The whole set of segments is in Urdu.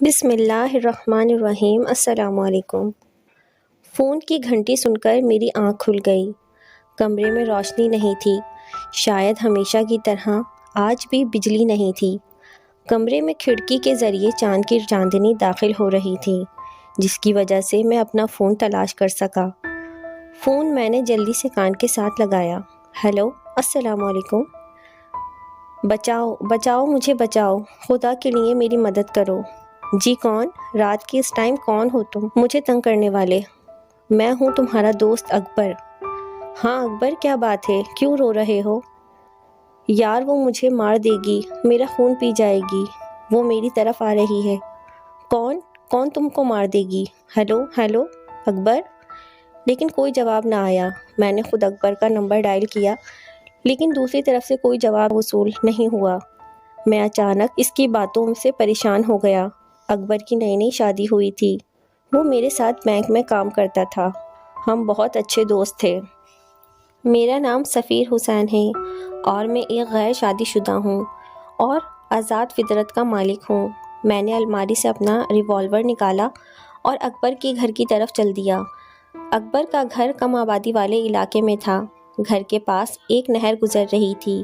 بسم اللہ الرحمن الرحیم۔ السلام علیکم۔ فون کی گھنٹی سن کر میری آنکھ کھل گئی۔ کمرے میں روشنی نہیں تھی، شاید ہمیشہ کی طرح آج بھی بجلی نہیں تھی۔ کمرے میں کھڑکی کے ذریعے چاند کی چاندنی داخل ہو رہی تھی، جس کی وجہ سے میں اپنا فون تلاش کر سکا۔ فون میں نے جلدی سے کان کے ساتھ لگایا۔ ہیلو، السلام علیکم۔ بچاؤ بچاؤ، مجھے بچاؤ، خدا کے لیے میری مدد کرو۔ جی کون؟ رات کے اس ٹائم کون ہو تم مجھے تنگ کرنے والے؟ میں ہوں تمہارا دوست اکبر۔ ہاں اکبر، کیا بات ہے، کیوں رو رہے ہو؟ یار وہ مجھے مار دے گی، میرا خون پی جائے گی، وہ میری طرف آ رہی ہے۔ کون کون تم کو مار دے گی؟ ہیلو ہیلو اکبر۔ لیکن کوئی جواب نہ آیا۔ میں نے خود اکبر کا نمبر ڈائل کیا، لیکن دوسری طرف سے کوئی جواب وصول نہیں ہوا۔ میں اچانک اس کی باتوں سے پریشان ہو گیا۔ اکبر کی نئی نئی شادی ہوئی تھی، وہ میرے ساتھ بینک میں کام کرتا تھا، ہم بہت اچھے دوست تھے۔ میرا نام سفیر حسین ہے اور میں ایک غیر شادی شدہ ہوں اور آزاد فطرت کا مالک ہوں۔ میں نے الماری سے اپنا ریوالور نکالا اور اکبر کے گھر کی طرف چل دیا۔ اکبر کا گھر کم آبادی والے علاقے میں تھا۔ گھر کے پاس ایک نہر گزر رہی تھی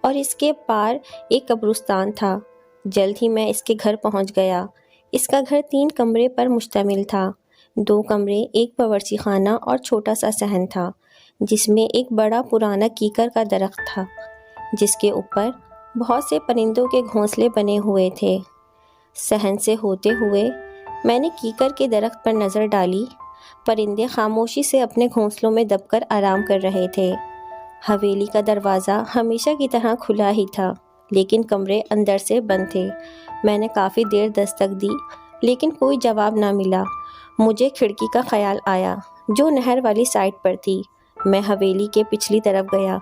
اور اس کے پار ایک قبرستان تھا۔ جلد ہی میں اس کے گھر پہنچ گیا۔ اس کا گھر 3 کمرے پر مشتمل تھا۔ 2 کمرے، ایک باورچی خانہ اور چھوٹا سا صحن تھا، جس میں ایک بڑا پرانا کیکر کا درخت تھا، جس کے اوپر بہت سے پرندوں کے گھونسلے بنے ہوئے تھے۔ صحن سے ہوتے ہوئے میں نے کیکر کے درخت پر نظر ڈالی۔ پرندے خاموشی سے اپنے گھونسلوں میں دب کر آرام کر رہے تھے۔ حویلی کا دروازہ ہمیشہ کی طرح کھلا ہی تھا، لیکن کمرے اندر سے بند تھے۔ میں نے کافی دیر دستک دی، لیکن کوئی جواب نہ ملا۔ مجھے کھڑکی کا خیال آیا، جو نہر والی سائڈ پر تھی۔ میں حویلی کے پچھلی طرف گیا۔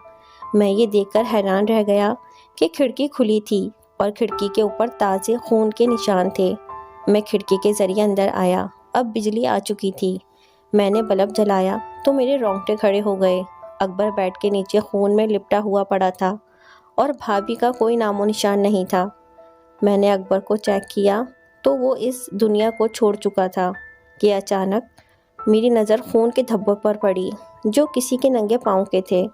میں یہ دیکھ کر حیران رہ گیا کہ کھڑکی کھلی تھی اور کھڑکی کے اوپر تازے خون کے نشان تھے۔ میں کھڑکی کے ذریعے اندر آیا۔ اب بجلی آ چکی تھی۔ میں نے بلب جلایا تو میرے رونگٹے کھڑے ہو گئے۔ اکبر بیڈ کے نیچے خون میں لپٹا ہوا پڑا تھا اور بھابھی کا کوئی نام و نشان نہیں تھا۔ میں نے اکبر کو چیک کیا تو وہ اس دنیا کو چھوڑ چکا تھا کہ اچانک میری نظر خون کے دھبوں پر پڑی، جو کسی کے ننگے پاؤں کے تھے،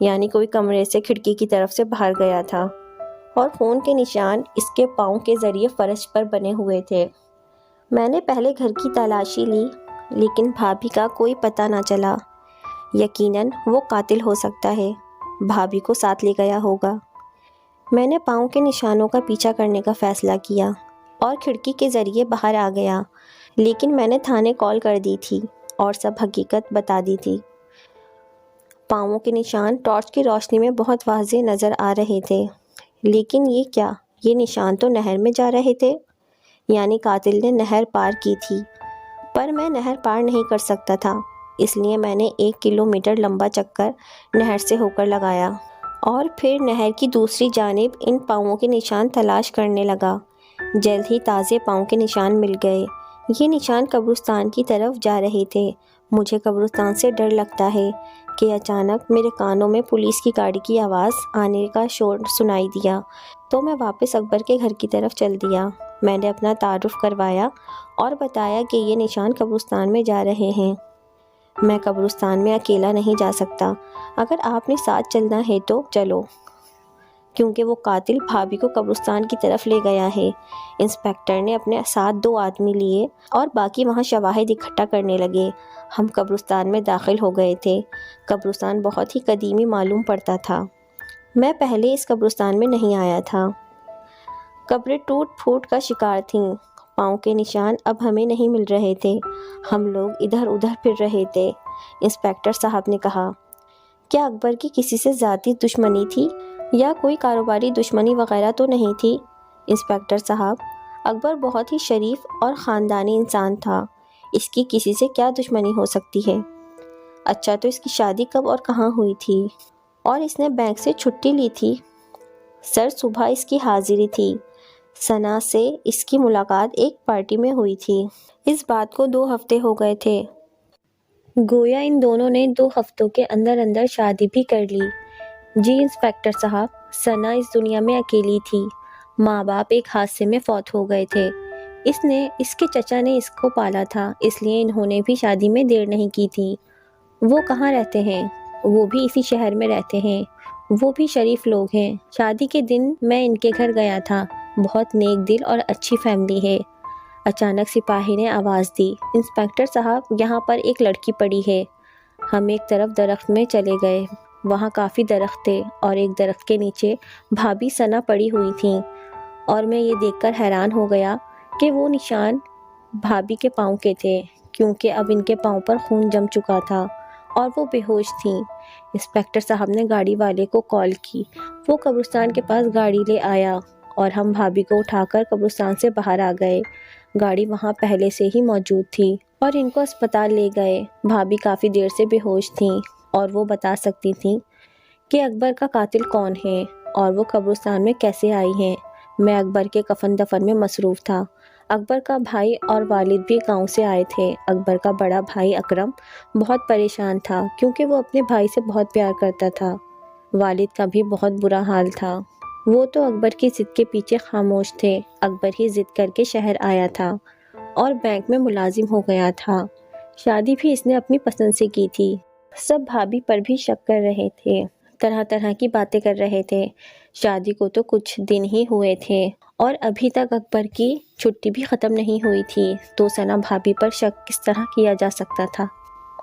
یعنی کوئی کمرے سے کھڑکی کی طرف سے باہر گیا تھا اور خون کے نشان اس کے پاؤں کے ذریعے فرش پر بنے ہوئے تھے۔ میں نے پہلے گھر کی تلاشی لی، لیکن بھابھی کا کوئی پتہ نہ چلا۔ یقیناً وہ قاتل ہو سکتا ہے، بھابھی کو ساتھ لے گیا ہوگا۔ میں نے پاؤں کے نشانوں کا پیچھا کرنے کا فیصلہ کیا اور کھڑکی کے ذریعے باہر آ گیا، لیکن میں نے تھانے کال کر دی تھی اور سب حقیقت بتا دی تھی۔ پاؤں کے نشان ٹارچ کی روشنی میں بہت واضح نظر آ رہے تھے، لیکن یہ کیا؟ یہ نشان تو نہر میں جا رہے تھے، یعنی قاتل نے نہر پار کی تھی۔ پر میں نہر پار نہیں کر سکتا تھا، اس لیے میں نے 1 کلومیٹر لمبا چکر نہر سے ہو کر لگایا اور پھر نہر کی دوسری جانب ان پاؤں کے نشان تلاش کرنے لگا۔ جلد ہی تازے پاؤں کے نشان مل گئے۔ یہ نشان قبرستان کی طرف جا رہے تھے۔ مجھے قبرستان سے ڈر لگتا ہے کہ اچانک میرے کانوں میں پولیس کی گاڑی کی آواز آنے کا شور سنائی دیا، تو میں واپس اکبر کے گھر کی طرف چل دیا۔ میں نے اپنا تعارف کروایا اور بتایا کہ یہ نشان قبرستان میں جا رہے ہیں۔ میں قبرستان میں اکیلا نہیں جا سکتا، اگر آپ نے ساتھ چلنا ہے تو چلو، کیونکہ وہ قاتل بھابھی کو قبرستان کی طرف لے گیا ہے۔ انسپکٹر نے اپنے ساتھ 2 آدمی لیے اور باقی وہاں شواہد اکٹھا کرنے لگے۔ ہم قبرستان میں داخل ہو گئے تھے۔ قبرستان بہت ہی قدیمی معلوم پڑتا تھا۔ میں پہلے اس قبرستان میں نہیں آیا تھا۔ قبریں ٹوٹ پھوٹ کا شکار تھیں۔ پاؤں کے نشان اب ہمیں نہیں مل رہے تھے۔ ہم لوگ ادھر ادھر پھر رہے تھے۔ انسپکٹر صاحب نے کہا، کیا اکبر کی کسی سے ذاتی دشمنی تھی یا کوئی کاروباری دشمنی وغیرہ تو نہیں تھی؟ انسپکٹر صاحب، اکبر بہت ہی شریف اور خاندانی انسان تھا، اس کی کسی سے کیا دشمنی ہو سکتی ہے؟ اچھا، تو اس کی شادی کب اور کہاں ہوئی تھی؟ اور اس نے بینک سے چھٹی لی تھی؟ سر، صبح اس کی حاضری تھی۔ ثنا سے اس کی ملاقات ایک پارٹی میں ہوئی تھی۔ اس بات کو 2 ہفتے ہو گئے تھے۔ گویا ان دونوں نے 2 ہفتوں کے اندر اندر شادی بھی کر لی۔ جی انسپکٹر صاحب، ثنا اس دنیا میں اکیلی تھی۔ ماں باپ ایک حادثے میں فوت ہو گئے تھے۔ اس کے چچا نے اس کو پالا تھا، اس لیے انہوں نے بھی شادی میں دیر نہیں کی تھی۔ وہ کہاں رہتے ہیں؟ وہ بھی اسی شہر میں رہتے ہیں، وہ بھی شریف لوگ ہیں۔ شادی کے دن میں ان کے گھر گیا تھا، بہت نیک دل اور اچھی فیملی ہے۔ اچانک سپاہی نے آواز دی، انسپیکٹر صاحب یہاں پر ایک لڑکی پڑی ہے۔ ہم ایک طرف درخت میں چلے گئے، وہاں کافی درخت تھے اور ایک درخت کے نیچے بھابھی ثنا پڑی ہوئی تھیں، اور میں یہ دیکھ کر حیران ہو گیا کہ وہ نشان بھابھی کے پاؤں کے تھے، کیونکہ اب ان کے پاؤں پر خون جم چکا تھا اور وہ بے ہوش تھیں۔ انسپیکٹر صاحب نے گاڑی والے کو کال کی، وہ قبرستان کے پاس گاڑی لے آیا اور ہم بھابھی کو اٹھا کر قبرستان سے باہر آ گئے۔ گاڑی وہاں پہلے سے ہی موجود تھی اور ان کو اسپتال لے گئے۔ بھابھی کافی دیر سے بے ہوش تھیں اور وہ بتا سکتی تھیں کہ اکبر کا قاتل کون ہے اور وہ قبرستان میں کیسے آئی ہیں۔ میں اکبر کے کفن دفن میں مصروف تھا۔ اکبر کا بھائی اور والد بھی گاؤں سے آئے تھے۔ اکبر کا بڑا بھائی اکرم بہت پریشان تھا کیونکہ وہ اپنے بھائی سے بہت پیار کرتا تھا۔ والد کا بھی بہت برا حال تھا، وہ تو اکبر کی ضد کے پیچھے خاموش تھے۔ اکبر ہی ضد کر کے شہر آیا تھا اور بینک میں ملازم ہو گیا تھا۔ شادی بھی اس نے اپنی پسند سے کی تھی۔ سب بھابھی پر بھی شک کر رہے تھے، طرح طرح کی باتیں کر رہے تھے۔ شادی کو تو کچھ دن ہی ہوئے تھے اور ابھی تک اکبر کی چھٹی بھی ختم نہیں ہوئی تھی، تو ثنا بھابھی پر شک کس طرح کیا جا سکتا تھا؟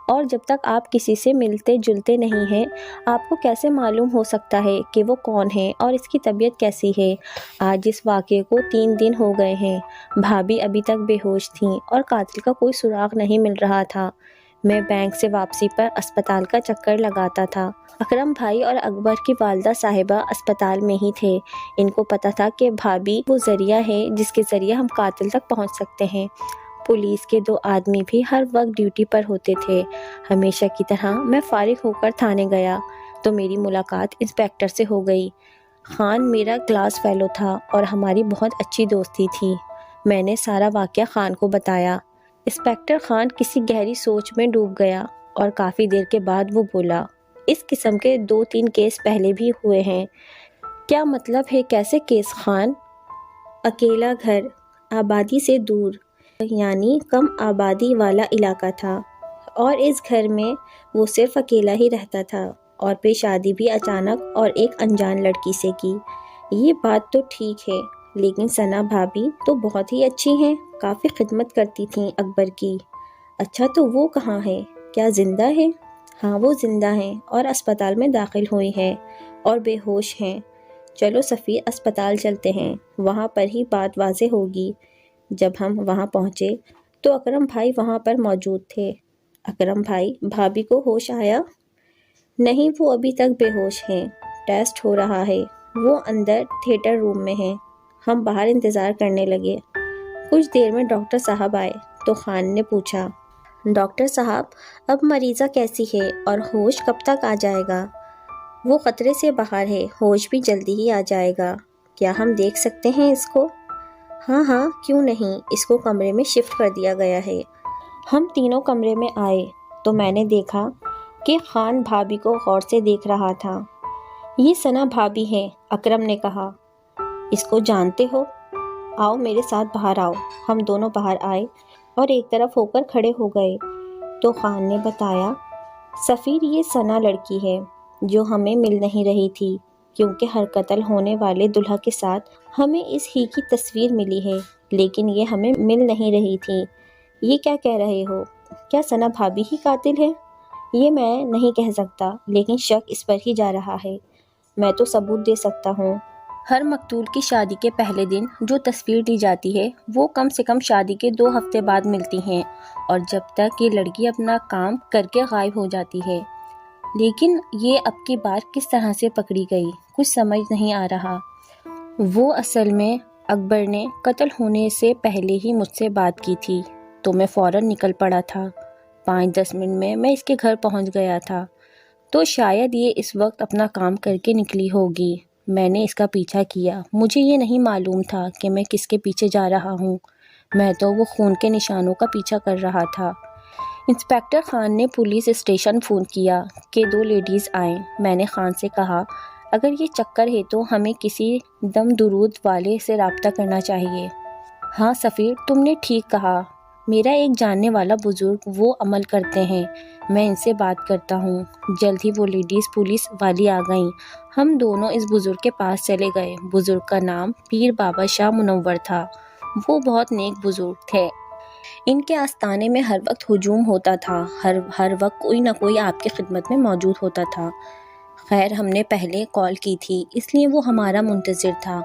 اور جب تک آپ کسی سے ملتے جلتے نہیں ہیں، آپ کو کیسے معلوم ہو سکتا ہے کہ وہ کون ہے اور اس کی طبیعت کیسی ہے؟ آج اس واقعے کو 3 دن ہو گئے ہیں، بھابھی ابھی تک بے ہوش تھیں اور قاتل کا کوئی سراغ نہیں مل رہا تھا۔ میں بینک سے واپسی پر اسپتال کا چکر لگاتا تھا۔ اکرم بھائی اور اکبر کی والدہ صاحبہ اسپتال میں ہی تھے۔ ان کو پتہ تھا کہ بھابھی وہ ذریعہ ہے جس کے ذریعے ہم قاتل تک پہنچ سکتے ہیں۔ پولیس کے 2 آدمی بھی ہر وقت ڈیوٹی پر ہوتے تھے۔ ہمیشہ کی طرح میں فارغ ہو کر تھانے گیا تو میری ملاقات انسپیکٹر سے ہو گئی۔ خان میرا کلاس فیلو تھا اور ہماری بہت اچھی دوستی تھی۔ میں نے سارا واقعہ خان کو بتایا۔ انسپیکٹر خان کسی گہری سوچ میں ڈوب گیا اور کافی دیر کے بعد وہ بولا، اس قسم کے 2-3 کیس پہلے بھی ہوئے ہیں۔ کیا مطلب ہے؟ کیسے کیس خان؟ اکیلا گھر، آبادی سے دور، یعنی کم آبادی والا علاقہ تھا، اور اس گھر میں وہ صرف اکیلا ہی رہتا تھا، اور پھر شادی بھی اچانک اور ایک انجان لڑکی سے کی۔ یہ بات تو ٹھیک ہے، لیکن ثنا بھابھی تو بہت ہی اچھی ہیں، کافی خدمت کرتی تھیں اکبر کی۔ اچھا تو وہ کہاں ہے؟ کیا زندہ ہے؟ ہاں وہ زندہ ہیں اور اسپتال میں داخل ہوئی ہیں اور بے ہوش ہیں۔ چلو سفیر، اسپتال چلتے ہیں، وہاں پر ہی بات واضح ہوگی۔ جب ہم وہاں پہنچے تو اکرم بھائی وہاں پر موجود تھے۔ اکرم بھائی، بھابھی کو ہوش آیا؟ نہیں، وہ ابھی تک بے ہوش ہیں، ٹیسٹ ہو رہا ہے، وہ اندر تھیٹر روم میں ہیں۔ ہم باہر انتظار کرنے لگے۔ کچھ دیر میں ڈاکٹر صاحب آئے تو خان نے پوچھا، ڈاکٹر صاحب اب مریضہ کیسی ہے اور ہوش کب تک آ جائے گا؟ وہ خطرے سے باہر ہے، ہوش بھی جلدی ہی آ جائے گا۔ کیا ہم دیکھ سکتے ہیں اس کو؟ ہاں ہاں، کیوں نہیں، اس کو کمرے میں شفٹ کر دیا گیا ہے۔ ہم تینوں کمرے میں آئے تو میں نے دیکھا کہ خان بھابھی کو غور سے دیکھ رہا تھا۔ یہ ثنا بھابھی ہے، اکرم نے کہا۔ اس کو جانتے ہو؟ آؤ میرے ساتھ باہر آؤ۔ ہم دونوں باہر آئے اور ایک طرف ہو کر کھڑے ہو گئے تو خان نے بتایا، سفیر یہ ثنا لڑکی ہے جو ہمیں مل نہیں رہی تھی، کیونکہ ہر قتل ہونے والے دلہا کے ساتھ ہمیں اس ہی کی تصویر ملی ہے، لیکن یہ ہمیں مل نہیں رہی تھی۔ یہ کیا کہہ رہے ہو؟ کیا ثنا بھابھی ہی قاتل ہے؟ یہ میں نہیں کہہ سکتا، لیکن شک اس پر ہی جا رہا ہے۔ میں تو ثبوت دے سکتا ہوں۔ ہر مقتول کی شادی کے پہلے دن جو تصویر دی جاتی ہے وہ کم سے کم شادی کے 2 ہفتے بعد ملتی ہیں، اور جب تک یہ لڑکی اپنا کام کر کے غائب ہو جاتی ہے۔ لیکن یہ اب کی بار کس طرح سے پکڑی گئی، کچھ سمجھ نہیں آ رہا۔ وہ اصل میں اکبر نے قتل ہونے سے پہلے ہی مجھ سے بات کی تھی تو میں فوراً نکل پڑا تھا۔ 5-10 منٹ میں اس کے گھر پہنچ گیا تھا، تو شاید یہ اس وقت اپنا کام کر کے نکلی ہوگی۔ میں نے اس کا پیچھا کیا، مجھے یہ نہیں معلوم تھا کہ میں کس کے پیچھے جا رہا ہوں، میں تو وہ خون کے نشانوں کا پیچھا کر رہا تھا۔ انسپیکٹر خان نے پولیس اسٹیشن فون کیا کہ 2 لیڈیز آئیں۔ میں نے خان سے کہا، اگر یہ چکر ہے تو ہمیں کسی دم درود والے سے رابطہ کرنا چاہیے۔ ہاں سفیر، تم نے ٹھیک کہا، میرا ایک جاننے والا بزرگ وہ عمل کرتے ہیں، میں ان سے بات کرتا ہوں۔ جلد ہی وہ لیڈیز پولیس والی آ گئیں۔ ہم دونوں اس بزرگ کے پاس چلے گئے۔ بزرگ کا نام پیر بابا شاہ منور تھا۔ وہ بہت نیک بزرگ تھے۔ ان کے آستانے میں ہر وقت ہجوم ہوتا تھا، ہر وقت کوئی نہ کوئی آپ کی خدمت میں موجود ہوتا تھا۔ خیر ہم نے پہلے کال کی تھی، اس لیے وہ ہمارا منتظر تھا۔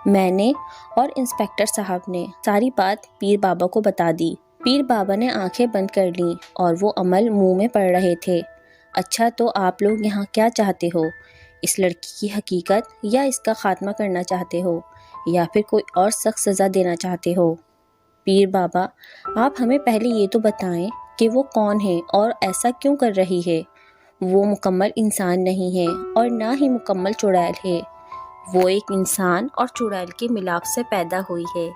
میں نے اور انسپیکٹر صاحب نے ساری بات پیر بابا کو بتا دی۔ پیر بابا نے آنکھیں بند کر لیں اور وہ عمل منہ میں پڑ رہے تھے۔ اچھا تو آپ لوگ یہاں کیا چاہتے ہو؟ اس لڑکی کی حقیقت یا اس کا خاتمہ کرنا چاہتے ہو یا پھر کوئی اور سخت سزا دینا چاہتے ہو؟ پیر بابا آپ ہمیں پہلے یہ تو بتائیں کہ وہ کون ہے اور ایسا کیوں کر رہی ہے؟ وہ مکمل انسان نہیں ہے اور نہ ہی مکمل چڑیل ہے۔ وہ ایک انسان اور چڑیل کے ملاپ سے پیدا ہوئی ہے،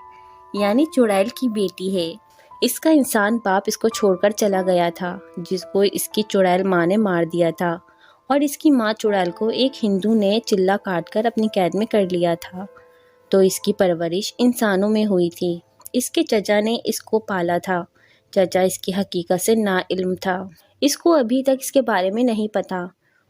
یعنی چڑیل کی بیٹی ہے۔ اس کا انسان باپ اس کو چھوڑ کر چلا گیا تھا، جس کو اس کی چڑیل ماں نے مار دیا تھا، اور اس کی ماں چڑیل کو ایک ہندو نے چلا کاٹ کر اپنی قید میں کر لیا تھا۔ تو اس کی پرورش انسانوں میں ہوئی تھی۔ اس کے چچا نے اس کو پالا تھا۔ چچا اس کی حقیقت سے نا علم تھا۔ اس کو ابھی تک اس کے بارے میں نہیں پتا۔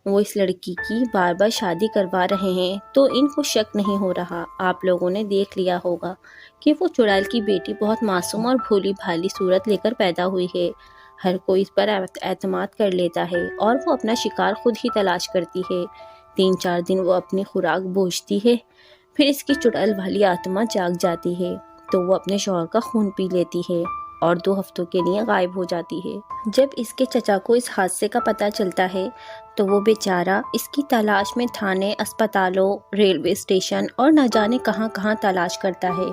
وہ اس لڑکی کی بار بار شادی کروا رہے ہیں تو ان کو شک نہیں ہو رہا۔ آپ لوگوں نے دیکھ لیا ہوگا کہ وہ چڑیل کی بیٹی بہت معصوم اور بھولی بھالی صورت لے کر پیدا ہوئی ہے۔ ہر کوئی اس پر اعتماد کر لیتا ہے اور وہ اپنا شکار خود ہی تلاش کرتی ہے۔ 3-4 دن وہ اپنی خوراک بوجھتی ہے، پھر اس کی چڑیل والی آتما جاگ جاتی ہے تو وہ اپنے شوہر کا خون پی لیتی ہے اور 2 ہفتوں کے لیے غائب ہو جاتی ہے۔ جب اس کے چچا کو اس حادثے کا پتہ چلتا ہے تو وہ بیچارہ اس کی تلاش میں تھانے، اسپتالوں، ریلوے اسٹیشن اور نہ جانے کہاں کہاں تلاش کرتا ہے۔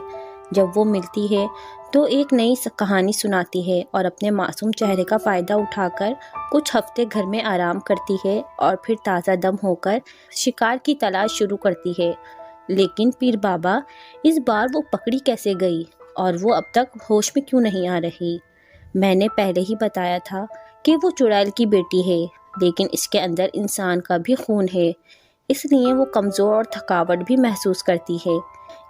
جب وہ ملتی ہے تو ایک نئی کہانی سناتی ہے اور اپنے معصوم چہرے کا فائدہ اٹھا کر کچھ ہفتے گھر میں آرام کرتی ہے اور پھر تازہ دم ہو کر شکار کی تلاش شروع کرتی ہے۔ لیکن پیر بابا اس بار وہ پکڑی کیسے گئی اور وہ اب تک ہوش میں کیوں نہیں آ رہی؟ میں نے پہلے ہی بتایا تھا کہ وہ چڑیل کی بیٹی ہے، لیکن اس کے اندر انسان کا بھی خون ہے، اس لیے وہ کمزور اور تھکاوٹ بھی محسوس کرتی ہے۔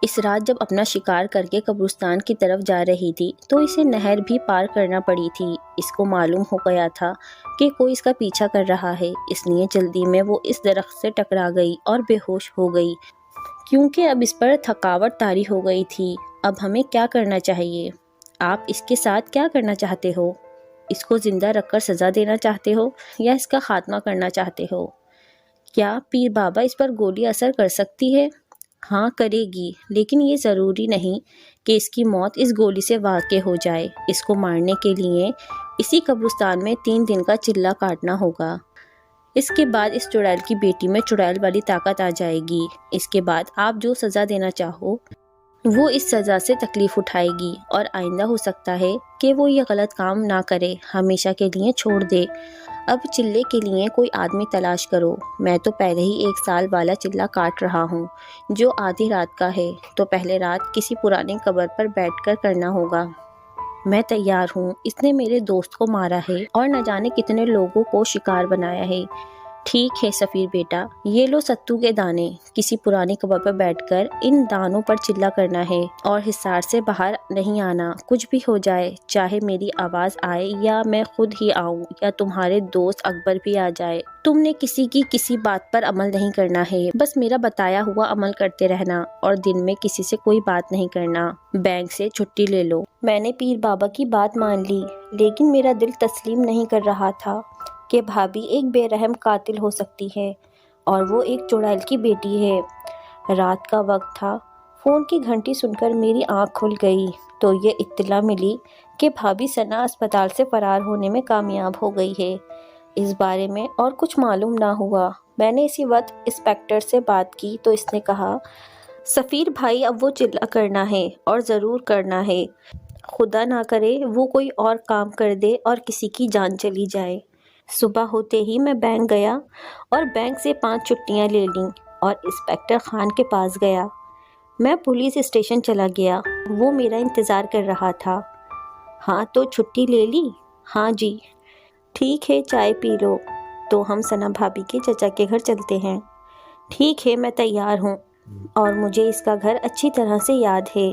اس رات جب اپنا شکار کر کے قبرستان کی طرف جا رہی تھی تو اسے نہر بھی پار کرنا پڑی تھی۔ اس کو معلوم ہو گیا تھا کہ کوئی اس کا پیچھا کر رہا ہے، اس لیے جلدی میں وہ اس درخت سے ٹکرا گئی اور بے ہوش ہو گئی، کیونکہ اب اس پر تھکاوٹ طاری ہو گئی تھی۔ اب ہمیں کیا کرنا چاہیے؟ آپ اس کے ساتھ کیا کرنا چاہتے ہو؟ اس کو زندہ رکھ کر سزا دینا چاہتے ہو یا اس کا خاتمہ کرنا چاہتے ہو؟ کیا پیر بابا اس پر گولی اثر کر سکتی ہے؟ ہاں کرے گی، لیکن یہ ضروری نہیں کہ اس کی موت اس گولی سے واقع ہو جائے۔ اس کو مارنے کے لیے اسی قبرستان میں 3 دن کا چلہ کاٹنا ہوگا۔ اس کے بعد اس چڑیل کی بیٹی میں چڑیل والی طاقت آ جائے گی۔ اس کے بعد آپ جو سزا دینا چاہو وہ اس سزا سے تکلیف اٹھائے گی اور آئندہ ہو سکتا ہے کہ وہ یہ غلط کام نہ کرے، ہمیشہ کے لیے چھوڑ دے۔ اب چلے کے لیے کوئی آدمی تلاش کرو۔ میں تو پہلے ہی 1 سال والا چلہ کاٹ رہا ہوں جو آدھی رات کا ہے، تو پہلے رات کسی پرانی قبر پر بیٹھ کر کرنا ہوگا۔ میں تیار ہوں۔ اس نے میرے دوست کو مارا ہے اور نہ جانے کتنے لوگوں کو شکار بنایا ہے۔ ٹھیک ہے سفیر بیٹا، یہ لو ستو کے دانے، کسی پرانی قبر پر بیٹھ کر ان دانوں پر چلہ کرنا ہے اور حصار سے باہر نہیں آنا۔ کچھ بھی ہو جائے، چاہے میری آواز آئے یا میں خود ہی آؤں یا تمہارے دوست اکبر بھی آ جائے، تم نے کسی کی کسی بات پر عمل نہیں کرنا ہے، بس میرا بتایا ہوا عمل کرتے رہنا اور دن میں کسی سے کوئی بات نہیں کرنا۔ بینک سے چھٹی لے لو۔ میں نے پیر بابا کی بات مان لی، لیکن میرا دل تسلیم نہیں کر رہا تھا کہ بھابھی ایک بے رحم قاتل ہو سکتی ہے اور وہ ایک چڑیل کی بیٹی ہے۔ رات کا وقت تھا۔ فون کی گھنٹی سن کر میری آنکھ کھل گئی تو یہ اطلاع ملی کہ بھابھی ثنا اسپتال سے فرار ہونے میں کامیاب ہو گئی ہے۔ اس بارے میں اور کچھ معلوم نہ ہوا۔ میں نے اسی وقت انسپیکٹر سے بات کی تو اس نے کہا، سفیر بھائی اب وہ چلہ کرنا ہے اور ضرور کرنا ہے۔ خدا نہ کرے وہ کوئی اور کام کر دے اور کسی کی جان چلی جائے۔ صبح ہوتے ہی میں بینک گیا اور بینک سے 5 چھٹیاں لے لیں اور انسپیکٹر خان کے پاس گیا۔ میں پولیس اسٹیشن چلا گیا، وہ میرا انتظار کر رہا تھا۔ ہاں تو چھٹی لے لی؟ ہاں جی۔ ٹھیک ہے، چائے پی لو تو ہم ثنا بھابھی کے چچا کے گھر چلتے ہیں۔ ٹھیک ہے، میں تیار ہوں اور مجھے اس کا گھر اچھی طرح سے یاد ہے۔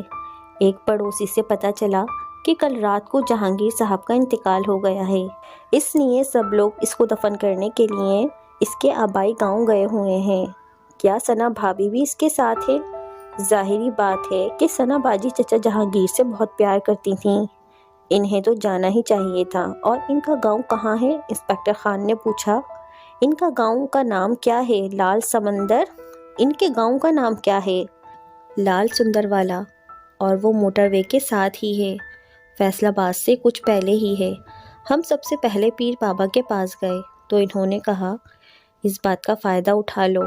ایک پڑوسی سے پتہ چلا کہ کل رات کو جہانگیر صاحب کا انتقال ہو گیا ہے، اس لیے سب لوگ اس کو دفن کرنے کے لیے اس کے آبائی گاؤں گئے ہوئے ہیں۔ کیا ثنا بھابھی بھی اس کے ساتھ ہے؟ ظاہری بات ہے کہ ثنا باجی چچا جہانگیر سے بہت پیار کرتی تھیں، انہیں تو جانا ہی چاہیے تھا۔ اور ان کا گاؤں کہاں ہے؟ انسپکٹر خان نے پوچھا۔ ان کا گاؤں کا نام کیا ہے؟ لال سمندر۔ ان کے گاؤں کا نام کیا ہے؟ لال سندر والا، اور وہ موٹر وے کے ساتھ ہی ہے، فیصل آباد سے کچھ پہلے ہی ہے۔ ہم سب سے پہلے پیر بابا کے پاس گئے تو انہوں نے کہا، اس بات کا فائدہ اٹھا لو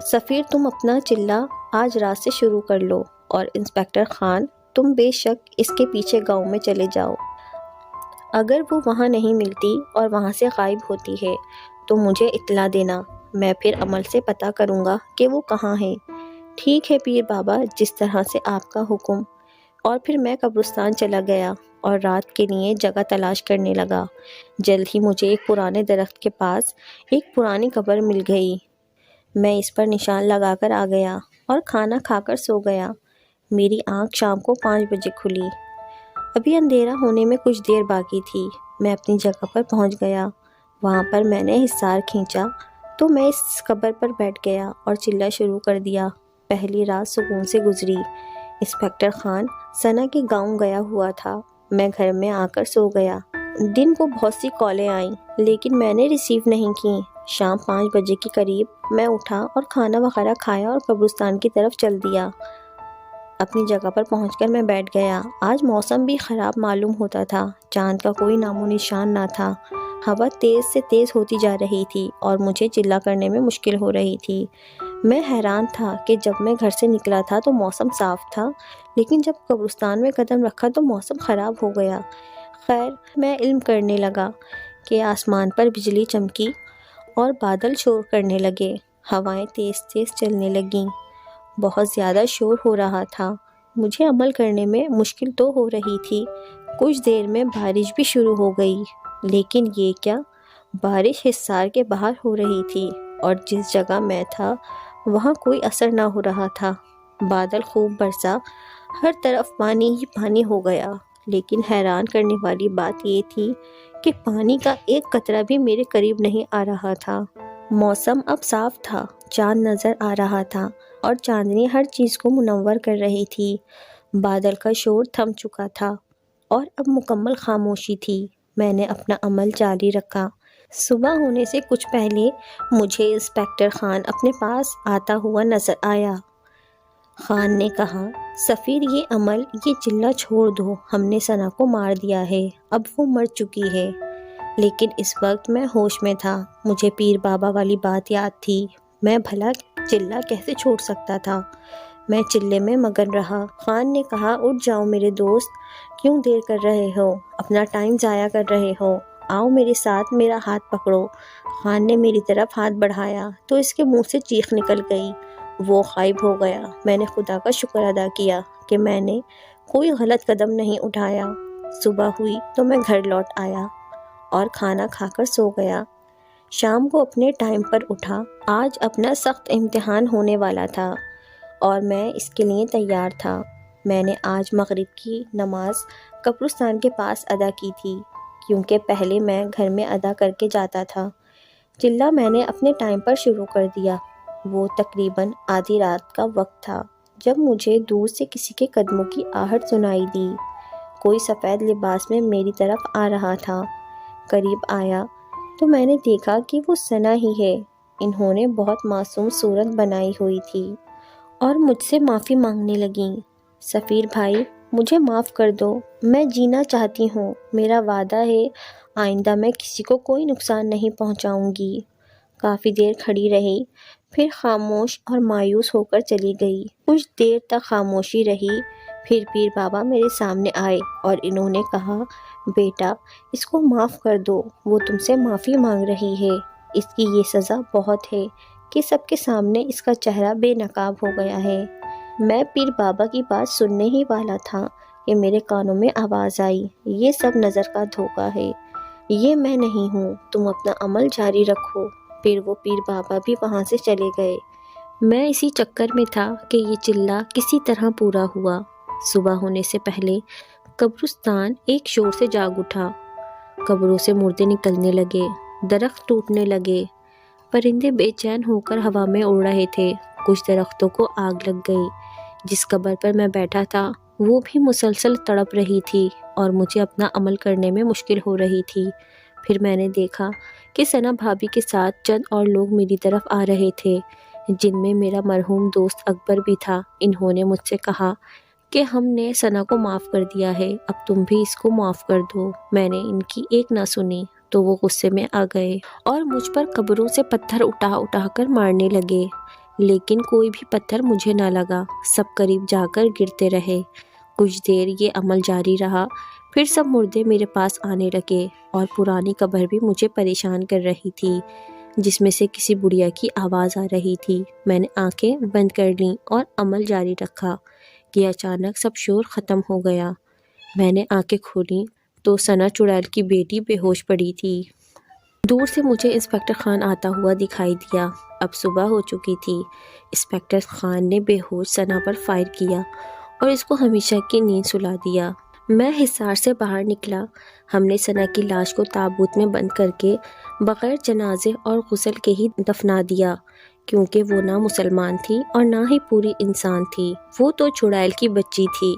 سفیر، تم اپنا چلہ آج رات سے شروع کر لو، اور انسپکٹر خان تم بے شک اس کے پیچھے گاؤں میں چلے جاؤ۔ اگر وہ وہاں نہیں ملتی اور وہاں سے غائب ہوتی ہے تو مجھے اطلاع دینا، میں پھر عمل سے پتہ کروں گا کہ وہ کہاں ہے۔ ٹھیک ہے پیر بابا، جس طرح سے آپ کا حکم۔ اور پھر میں قبرستان چلا گیا اور رات کے لیے جگہ تلاش کرنے لگا۔ جلد ہی مجھے ایک پرانے درخت کے پاس ایک پرانی قبر مل گئی۔ میں اس پر نشان لگا کر آ گیا اور کھانا کھا کر سو گیا۔ میری آنکھ شام کو 5 بجے کھلی۔ ابھی اندھیرا ہونے میں کچھ دیر باقی تھی۔ میں اپنی جگہ پر پہنچ گیا۔ وہاں پر میں نے حصار کھینچا تو میں اس قبر پر بیٹھ گیا اور چلہ شروع کر دیا۔ پہلی رات سکون سے گزری۔ انسپکٹر خان ثنا کے گاؤں گیا ہوا تھا، میں گھر میں آ کر سو گیا۔ دن کو بہت سی کالیں آئیں لیکن میں نے ریسیو نہیں کیں۔ شام 5 بجے کے قریب میں اٹھا اور کھانا وغیرہ کھایا اور قبرستان کی طرف چل دیا۔ اپنی جگہ پر پہنچ کر میں بیٹھ گیا۔ آج موسم بھی خراب معلوم ہوتا تھا، چاند کا کوئی نام و نشان نہ تھا۔ ہوا تیز سے تیز ہوتی جا رہی تھی اور مجھے چلہ کرنے میں مشکل ہو رہی تھی۔ میں حیران تھا کہ جب میں گھر سے نکلا تھا تو موسم صاف تھا، لیکن جب قبرستان میں قدم رکھا تو موسم خراب ہو گیا۔ خیر، میں علم کرنے لگا کہ آسمان پر بجلی چمکی اور بادل شور کرنے لگے، ہوائیں تیز تیز چلنے لگیں، بہت زیادہ شور ہو رہا تھا۔ مجھے عمل کرنے میں مشکل تو ہو رہی تھی۔ کچھ دیر میں بارش بھی شروع ہو گئی، لیکن یہ کیا، بارش حصار کے باہر ہو رہی تھی اور جس جگہ میں تھا وہاں کوئی اثر نہ ہو رہا تھا۔ بادل خوب برسا، ہر طرف پانی ہی پانی ہو گیا، لیکن حیران کرنے والی بات یہ تھی کہ پانی کا ایک قطرہ بھی میرے قریب نہیں آ رہا تھا۔ موسم اب صاف تھا، چاند نظر آ رہا تھا اور چاندنی ہر چیز کو منور کر رہی تھی۔ بادل کا شور تھم چکا تھا اور اب مکمل خاموشی تھی۔ میں نے اپنا عمل جاری رکھا۔ صبح ہونے سے کچھ پہلے مجھے انسپکٹر خان اپنے پاس آتا ہوا نظر آیا۔ خان نے کہا، سفیر، یہ عمل، یہ چلہ چھوڑ دو، ہم نے ثنا کو مار دیا ہے، اب وہ مر چکی ہے۔ لیکن اس وقت میں ہوش میں تھا، مجھے پیر بابا والی بات یاد تھی۔ میں بھلا چلہ کیسے چھوڑ سکتا تھا؟ میں چلے میں مگن رہا۔ خان نے کہا، اٹھ جاؤ میرے دوست، کیوں دیر کر رہے ہو؟ اپنا ٹائم ضائع کر رہے ہو؟ آؤ میرے ساتھ، میرا ہاتھ پکڑو۔ خان نے میری طرف ہاتھ بڑھایا تو اس کے منہ سے چیخ نکل گئی۔ وہ غائب ہو گیا۔ میں نے خدا کا شکر ادا کیا کہ میں نے کوئی غلط قدم نہیں اٹھایا۔ صبح ہوئی تو میں گھر لوٹ آیا اور کھانا کھا کر سو گیا۔ شام کو اپنے ٹائم پر اٹھا۔ آج اپنا سخت امتحان ہونے والا تھا اور میں اس کے لیے تیار تھا۔ میں نے آج مغرب کی نماز قبرستان کے پاس ادا کی تھی، کیونکہ پہلے میں گھر میں ادا کر کے جاتا تھا۔ چلہ میں نے اپنے ٹائم پر شروع کر دیا۔ وہ تقریباً آدھی رات کا وقت تھا جب مجھے دور سے کسی کے قدموں کی آہٹ سنائی دی۔ کوئی سفید لباس میں میری طرف آ رہا تھا۔ قریب آیا تو میں نے دیکھا کہ وہ ثنا ہی ہے۔ انہوں نے بہت معصوم صورت بنائی ہوئی تھی اور مجھ سے معافی مانگنے لگیں۔ سفیر بھائی، مجھے معاف کر دو، میں جینا چاہتی ہوں، میرا وعدہ ہے آئندہ میں کسی کو کوئی نقصان نہیں پہنچاؤں گی۔ کافی دیر کھڑی رہی، پھر خاموش اور مایوس ہو کر چلی گئی۔ کچھ دیر تک خاموشی رہی، پھر پیر بابا میرے سامنے آئے اور انہوں نے کہا، بیٹا، اس کو معاف کر دو، وہ تم سے معافی مانگ رہی ہے۔ اس کی یہ سزا بہت ہے کہ سب کے سامنے اس کا چہرہ بے نقاب ہو گیا ہے۔ میں پیر بابا کی بات سننے ہی والا تھا کہ میرے کانوں میں آواز آئی، یہ سب نظر کا دھوکہ ہے، یہ میں نہیں ہوں، تم اپنا عمل جاری رکھو۔ پھر وہ پیر بابا بھی وہاں سے چلے گئے۔ میں اسی چکر میں تھا کہ یہ چلہ کسی طرح پورا ہوا۔ صبح ہونے سے پہلے قبرستان ایک شور سے جاگ اٹھا۔ قبروں سے مردے نکلنے لگے، درخت ٹوٹنے لگے، پرندے بے چین ہو کر ہوا میں اڑ رہے تھے۔ کچھ درختوں کو آگ لگ گئی۔ جس قبر پر میں بیٹھا تھا وہ بھی مسلسل تڑپ رہی تھی اور مجھے اپنا عمل کرنے میں مشکل ہو رہی تھی۔ پھر میں نے دیکھا کہ ثنا بھابھی کے ساتھ چند اور لوگ میری طرف آ رہے تھے، جن میں میرا مرحوم دوست اکبر بھی تھا۔ انہوں نے مجھ سے کہا کہ ہم نے ثنا کو معاف کر دیا ہے، اب تم بھی اس کو معاف کر دو۔ میں نے ان کی ایک نہ سنی تو وہ غصے میں آ گئے اور مجھ پر قبروں سے پتھر اٹھا اٹھا کر مارنے لگے، لیکن کوئی بھی پتھر مجھے نہ لگا، سب قریب جا کر گرتے رہے۔ کچھ دیر یہ عمل جاری رہا، پھر سب مردے میرے پاس آنے لگے اور پرانی قبر بھی مجھے پریشان کر رہی تھی، جس میں سے کسی بڑھیا کی آواز آ رہی تھی۔ میں نے آنکھیں بند کر لیں اور عمل جاری رکھا کہ اچانک سب شور ختم ہو گیا۔ میں نے آنکھیں کھولیں تو ثنا چڑیل کی بیٹی بے ہوش پڑی تھی۔ دور سے مجھے انسپکٹر خان آتا ہوا دکھائی دیا۔ اب صبح ہو چکی تھی۔ انسپکٹر خان نے بے ہوش ثنا پر فائر کیا اور اس کو ہمیشہ کی نیند سلا دیا۔ میں حصار سے باہر نکلا۔ ہم نے ثنا کی لاش کو تابوت میں بند کر کے بغیر جنازے اور غسل کے ہی دفنا دیا، کیونکہ وہ نہ مسلمان تھی اور نہ ہی پوری انسان تھی، وہ تو چڑیل کی بچی تھی۔